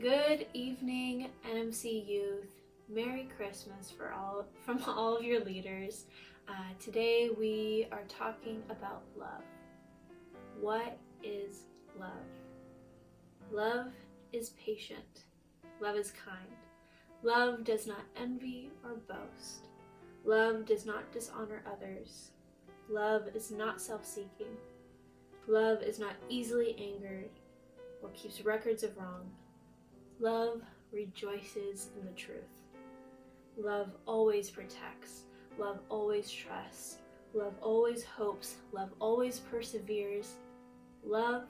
Good evening, NMC youth. Merry Christmas from all of your leaders. Today we are talking about love. What is love? Love is patient. Love is kind. Love does not envy or boast. Love does not dishonor others. Love is not self-seeking. Love is not easily angered or keeps records of wrong. Love rejoices in the truth. Love always protects. Love always trusts. Love always hopes. Love always perseveres. Love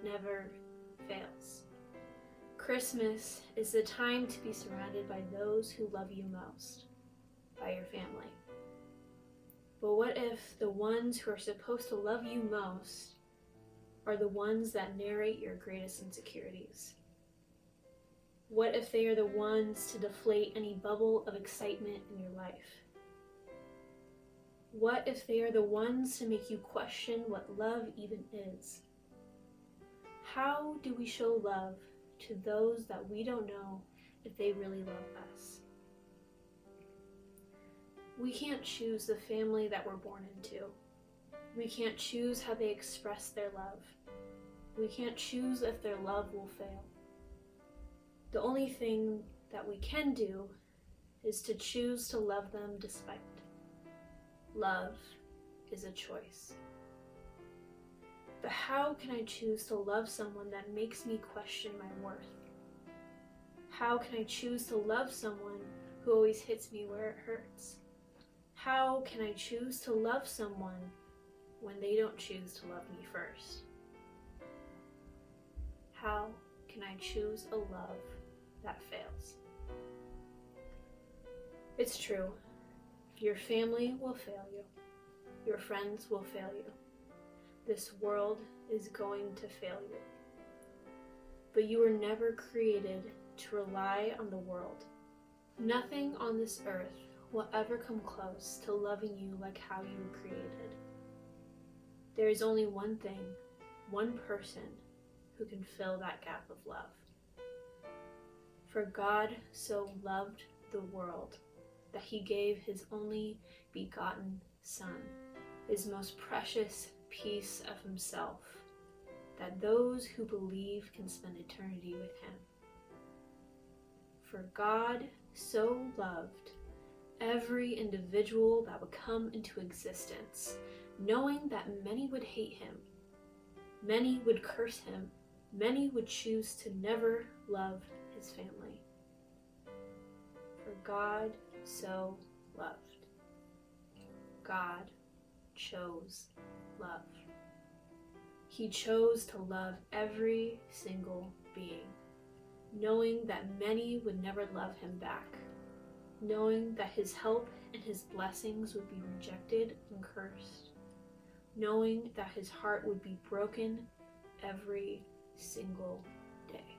never fails. Christmas is the time to be surrounded by those who love you most, by your family. But what if the ones who are supposed to love you most are the ones that narrate your greatest insecurities? What if they are the ones to deflate any bubble of excitement in your life? What if they are the ones to make you question what love even is? How do we show love to those that we don't know if they really love us? We can't choose the family that we're born into. We can't choose how they express their love. We can't choose if their love will fail. The only thing that we can do is to choose to love them despite. Love is a choice. But how can I choose to love someone that makes me question my worth? How can I choose to love someone who always hits me where it hurts? How can I choose to love someone when they don't choose to love me first? How can I choose a love that fails? It's true. Your family will fail you. Your friends will fail you. This world is going to fail you. But you were never created to rely on the world. Nothing on this earth will ever come close to loving you like how you were created. There is only one thing, one person who can fill that gap of love. For God so loved the world that he gave his only begotten Son, his most precious piece of himself, that those who believe can spend eternity with him. For God so loved every individual that would come into existence, knowing that many would hate him, many would curse him, many would choose to never love his family. For God so loved. God chose love. He chose to love every single being, knowing that many would never love him back, knowing that his help and his blessings would be rejected and cursed, knowing that his heart would be broken every single day.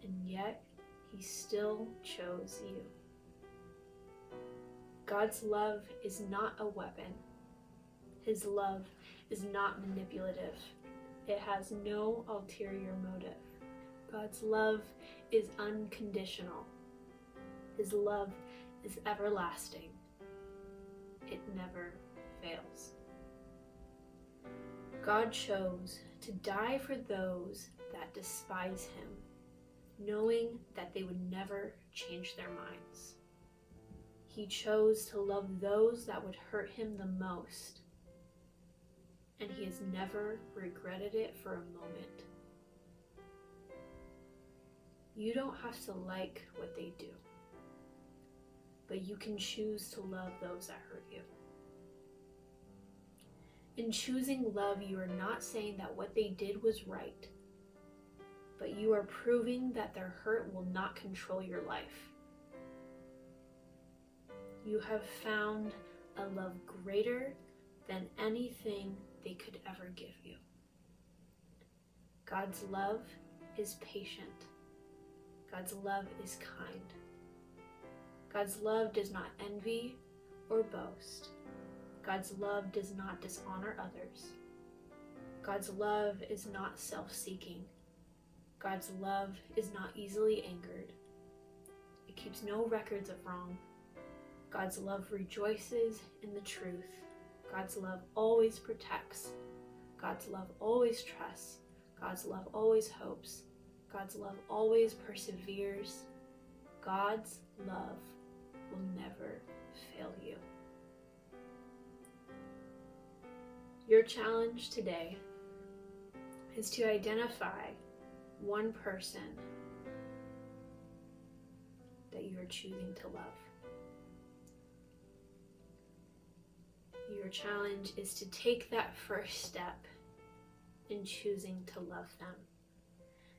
And yet, he still chose you. God's love is not a weapon. His love is not manipulative. It has no ulterior motive. God's love is unconditional. His love is everlasting. It never fails. God chose to die for those that despise him, knowing that they would never change their minds. He chose to love those that would hurt him the most, and he has never regretted it for a moment. You don't have to like what they do, but you can choose to love those that hurt you. In choosing love, you are not saying that what they did was right, but you are proving that their hurt will not control your life. You have found a love greater than anything they could ever give you. God's love is patient. God's love is kind. God's love does not envy or boast. God's love does not dishonor others. God's love is not self-seeking. God's love is not easily angered. It keeps no records of wrong. God's love rejoices in the truth. God's love always protects. God's love always trusts. God's love always hopes. God's love always perseveres. God's love will never fail you. Your challenge today is to identify one person that you are choosing to love. Your challenge is to take that first step in choosing to love them.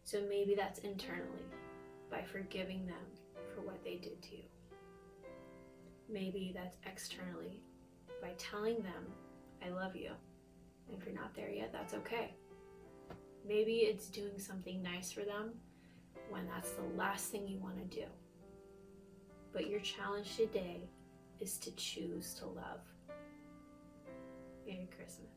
So maybe that's internally, by forgiving them for what they did to you. Maybe that's externally, by telling them, I love you. And if you're not there yet, that's okay. Maybe it's doing something nice for them when that's the last thing you want to do. But your challenge today is to choose to love. Merry Christmas.